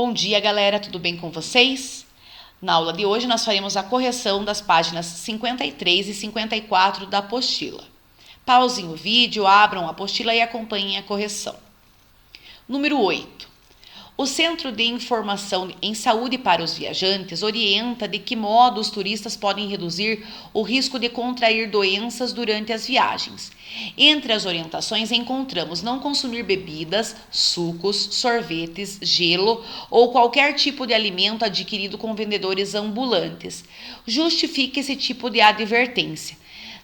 Bom dia, galera, tudo bem com vocês? Na aula de hoje nós faremos a correção das páginas 53 e 54 da apostila. Pausem o vídeo, abram a apostila e acompanhem a correção. Número 8. O Centro de Informação em Saúde para os Viajantes orienta de que modo os turistas podem reduzir o risco de contrair doenças durante as viagens. Entre as orientações encontramos não consumir bebidas, sucos, sorvetes, gelo ou qualquer tipo de alimento adquirido com vendedores ambulantes. Justifique esse tipo de advertência.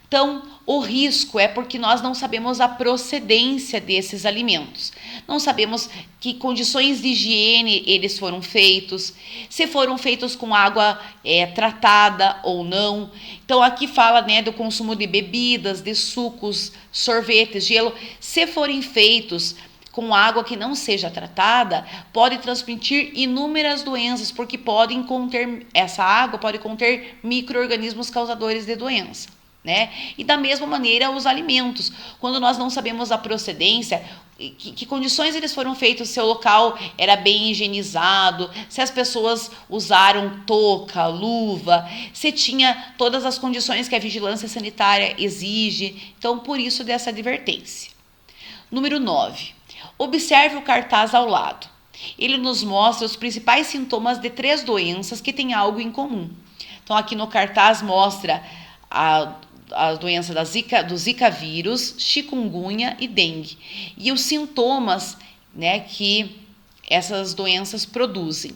Então, o risco é porque nós não sabemos a procedência desses alimentos. Não sabemos que condições de higiene eles foram feitos, se foram feitos com água tratada ou não. Então, aqui fala do consumo de bebidas, de sucos, sorvetes, gelo. Se forem feitos com água que não seja tratada, pode transmitir inúmeras doenças, porque essa água pode conter micro-organismos causadores de doença. E da mesma maneira os alimentos, quando nós não sabemos a procedência, que condições eles foram feitos, se o local era bem higienizado, se as pessoas usaram touca, luva, se tinha todas as condições que a vigilância sanitária exige. Então, por isso dessa advertência. Número 9. Observe o cartaz ao lado. Ele nos mostra os principais sintomas de 3 doenças que têm algo em comum. Então, aqui no cartaz mostra a doença do Zika vírus, chikungunya e dengue. E os sintomas que essas doenças produzem.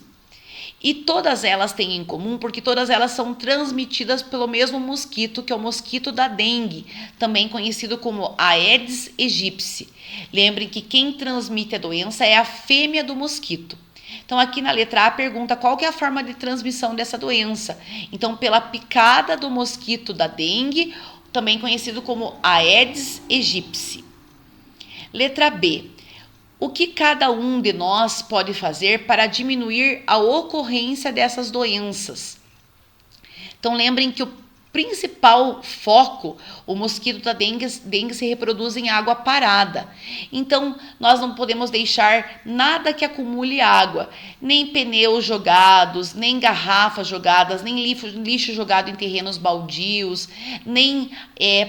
E todas elas têm em comum porque todas elas são transmitidas pelo mesmo mosquito, que é o mosquito da dengue, também conhecido como Aedes aegypti. Lembrem que quem transmite a doença é a fêmea do mosquito. Então, aqui na letra A pergunta qual que é a forma de transmissão dessa doença. Então, pela picada do mosquito da dengue, também conhecido como Aedes aegypti. Letra B. O que cada um de nós pode fazer para diminuir a ocorrência dessas doenças? Então, lembrem que o principal foco, o mosquito da dengue se reproduz em água parada. Então, nós não podemos deixar nada que acumule água, nem pneus jogados, nem garrafas jogadas, nem lixo jogado em terrenos baldios, nem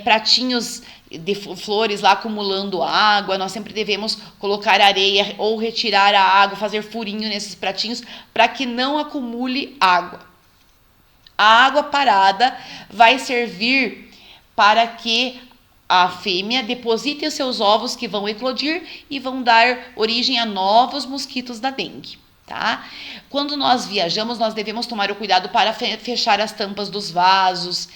pratinhos de flores lá acumulando água. Nós sempre devemos colocar areia ou retirar a água, fazer furinho nesses pratinhos para que não acumule água. A água parada vai servir para que a fêmea deposite os seus ovos que vão eclodir e vão dar origem a novos mosquitos da dengue. Tá? Quando nós viajamos, nós devemos tomar o cuidado para fechar as tampas dos vasos,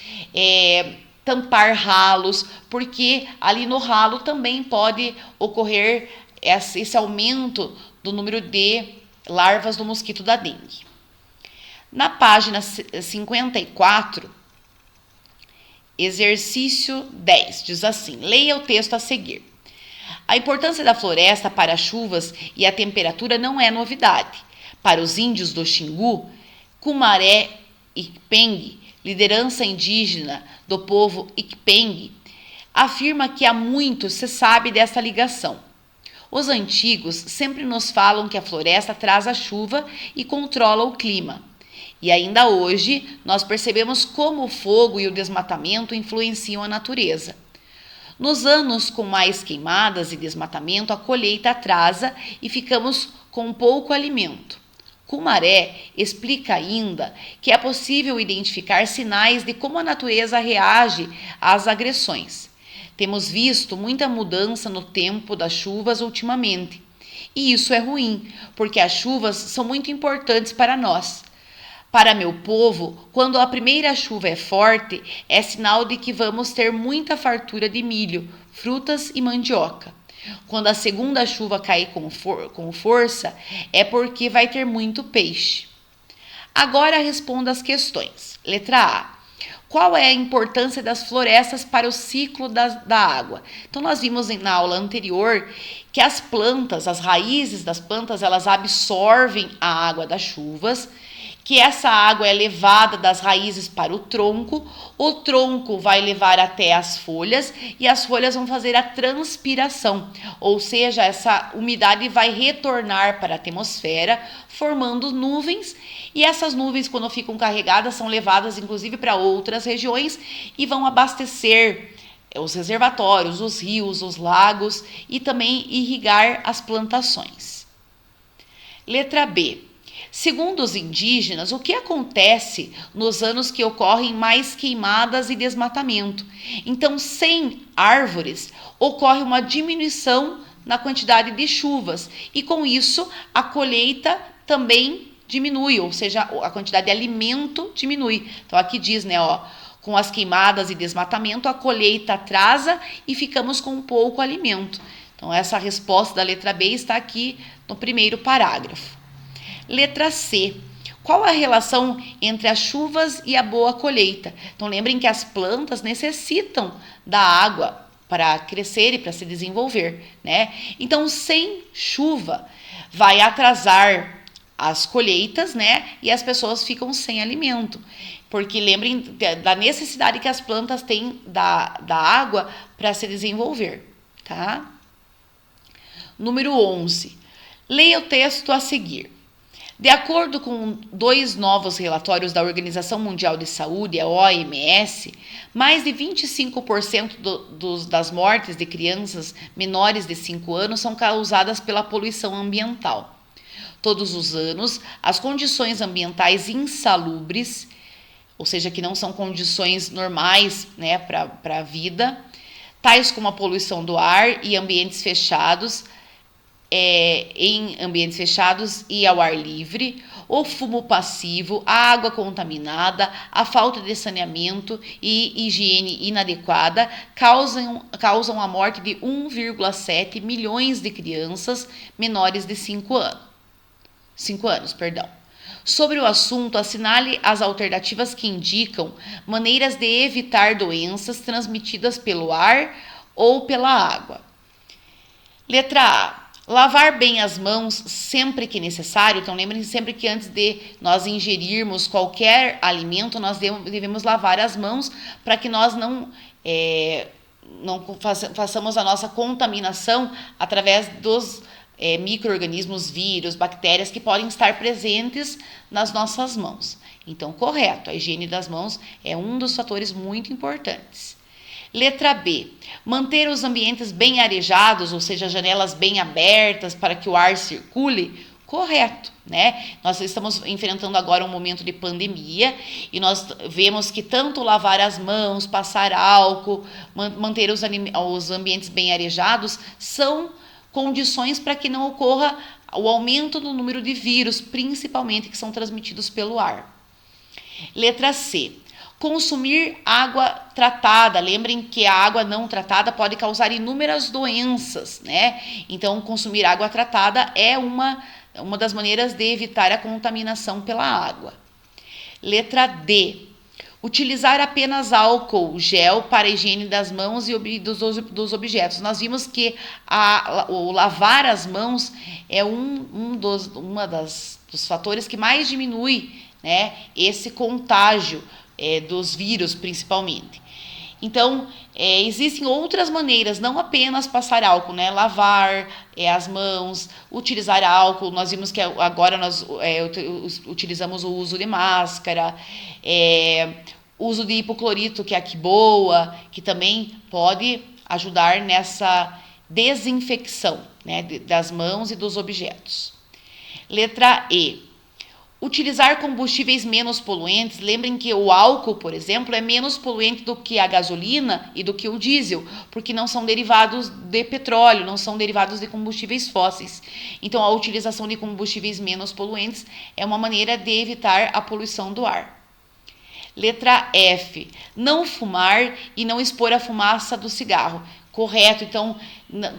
tampar ralos, porque ali no ralo também pode ocorrer esse aumento do número de larvas do mosquito da dengue. Na página 54, exercício 10, diz assim: leia o texto a seguir. A importância da floresta para as chuvas e a temperatura não é novidade. Para os índios do Xingu, Cumaré Ikpeng, liderança indígena do povo Ikpeng, afirma que há muito se sabe dessa ligação. Os antigos sempre nos falam que a floresta traz a chuva e controla o clima. E ainda hoje, nós percebemos como o fogo e o desmatamento influenciam a natureza. Nos anos com mais queimadas e desmatamento, a colheita atrasa e ficamos com pouco alimento. Cumaré explica ainda que é possível identificar sinais de como a natureza reage às agressões. Temos visto muita mudança no tempo das chuvas ultimamente. E isso é ruim, porque as chuvas são muito importantes para nós. Para meu povo, quando a primeira chuva é forte, é sinal de que vamos ter muita fartura de milho, frutas e mandioca. Quando a segunda chuva cair com força, é porque vai ter muito peixe. Agora responda as questões. Letra A. Qual é a importância das florestas para o ciclo da água? Então, nós vimos na aula anterior que as plantas, as raízes das plantas, elas absorvem a água das chuvas, que essa água é levada das raízes para o tronco vai levar até as folhas e as folhas vão fazer a transpiração, ou seja, essa umidade vai retornar para a atmosfera, formando nuvens, e essas nuvens, quando ficam carregadas, são levadas inclusive para outras regiões e vão abastecer os reservatórios, os rios, os lagos e também irrigar as plantações. Letra B. Segundo os indígenas, o que acontece nos anos que ocorrem mais queimadas e desmatamento? Então, sem árvores, ocorre uma diminuição na quantidade de chuvas e, com isso, a colheita também diminui, ou seja, a quantidade de alimento diminui. Então, aqui diz, né, ó, com as queimadas e desmatamento, a colheita atrasa e ficamos com pouco alimento. Então, essa resposta da letra B está aqui no primeiro parágrafo. Letra C. Qual a relação entre as chuvas e a boa colheita? Então, lembrem que as plantas necessitam da água para crescer e para se desenvolver, né? Então, sem chuva, vai atrasar as colheitas, né? E as pessoas ficam sem alimento. Porque lembrem da necessidade que as plantas têm da água para se desenvolver, tá? Número 11. Leia o texto a seguir. De acordo com 2 novos relatórios da Organização Mundial de Saúde, a OMS, mais de 25% das mortes de crianças menores de 5 anos são causadas pela poluição ambiental. Todos os anos, as condições ambientais insalubres, ou seja, que não são condições normais, né, para a vida, tais como a poluição do ar e ambientes fechados, em ambientes fechados e ao ar livre, o fumo passivo, a água contaminada, a falta de saneamento e higiene inadequada causam a morte de 1,7 milhões de crianças menores de 5 anos. Sobre o assunto, assinale as alternativas que indicam maneiras de evitar doenças transmitidas pelo ar ou pela água. Letra A. Lavar bem as mãos sempre que necessário. Então, lembrem-se sempre que antes de nós ingerirmos qualquer alimento, nós devemos lavar as mãos para que nós não façamos a nossa contaminação através dos micro-organismos, vírus, bactérias que podem estar presentes nas nossas mãos. Então, correto, a higiene das mãos é um dos fatores muito importantes. Letra B. Manter os ambientes bem arejados, ou seja, janelas bem abertas para que o ar circule. Correto, né? Nós estamos enfrentando agora um momento de pandemia e nós vemos que tanto lavar as mãos, passar álcool, manter os ambientes bem arejados são condições para que não ocorra o aumento do número de vírus, principalmente que são transmitidos pelo ar. Letra C. Consumir água tratada. Lembrem que a água não tratada pode causar inúmeras doenças, né? Então, consumir água tratada é uma das maneiras de evitar a contaminação pela água. Letra D. Utilizar apenas álcool gel para a higiene das mãos e dos objetos. Nós vimos que o lavar as mãos é dos fatores que mais diminui, né, esse contágio dos vírus, principalmente. Então, existem outras maneiras, não apenas passar álcool, né? Lavar as mãos, utilizar álcool. Nós vimos que agora nós utilizamos o uso de máscara, uso de hipoclorito, que é a quiboa, que também pode ajudar nessa desinfecção, né, das mãos e dos objetos. Letra E. Utilizar combustíveis menos poluentes. Lembrem que o álcool, por exemplo, é menos poluente do que a gasolina e do que o diesel, porque não são derivados de petróleo, não são derivados de combustíveis fósseis. Então, a utilização de combustíveis menos poluentes é uma maneira de evitar a poluição do ar. Letra F. Não fumar e não expor a fumaça do cigarro. Correto, então,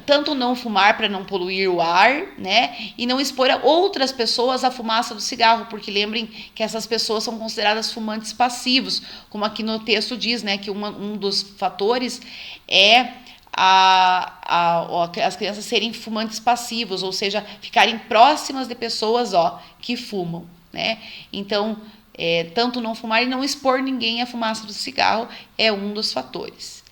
tanto não fumar para não poluir o ar, né? E não expor a outras pessoas a fumaça do cigarro, porque lembrem que essas pessoas são consideradas fumantes passivos, como aqui no texto diz, né? Que um dos fatores é as crianças serem fumantes passivos, ou seja, ficarem próximas de pessoas que fumam, né? Então, tanto não fumar e não expor ninguém à fumaça do cigarro é um dos fatores.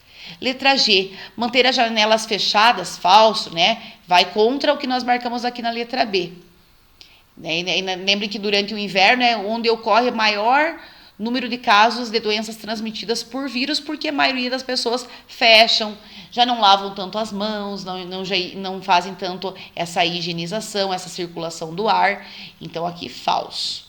Letra G, manter as janelas fechadas, falso, né? Vai contra o que nós marcamos aqui na letra B. Lembre que durante o inverno é onde ocorre maior número de casos de doenças transmitidas por vírus, porque a maioria das pessoas fecham, já não lavam tanto as mãos, não fazem tanto essa higienização, essa circulação do ar. Então, aqui, falso.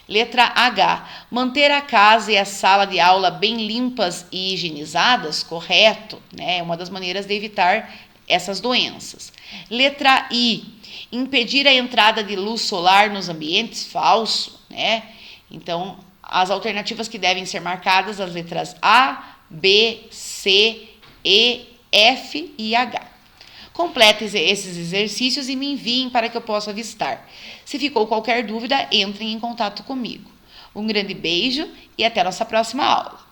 Letra H, manter a casa e a sala de aula bem limpas e higienizadas, correto, né? É uma das maneiras de evitar essas doenças. Letra I, impedir a entrada de luz solar nos ambientes, falso, né? Então, as alternativas que devem ser marcadas, as letras A, B, C, E, F e H. Complete esses exercícios e me enviem para que eu possa avistar. Se ficou qualquer dúvida, entrem em contato comigo. Um grande beijo e até a nossa próxima aula.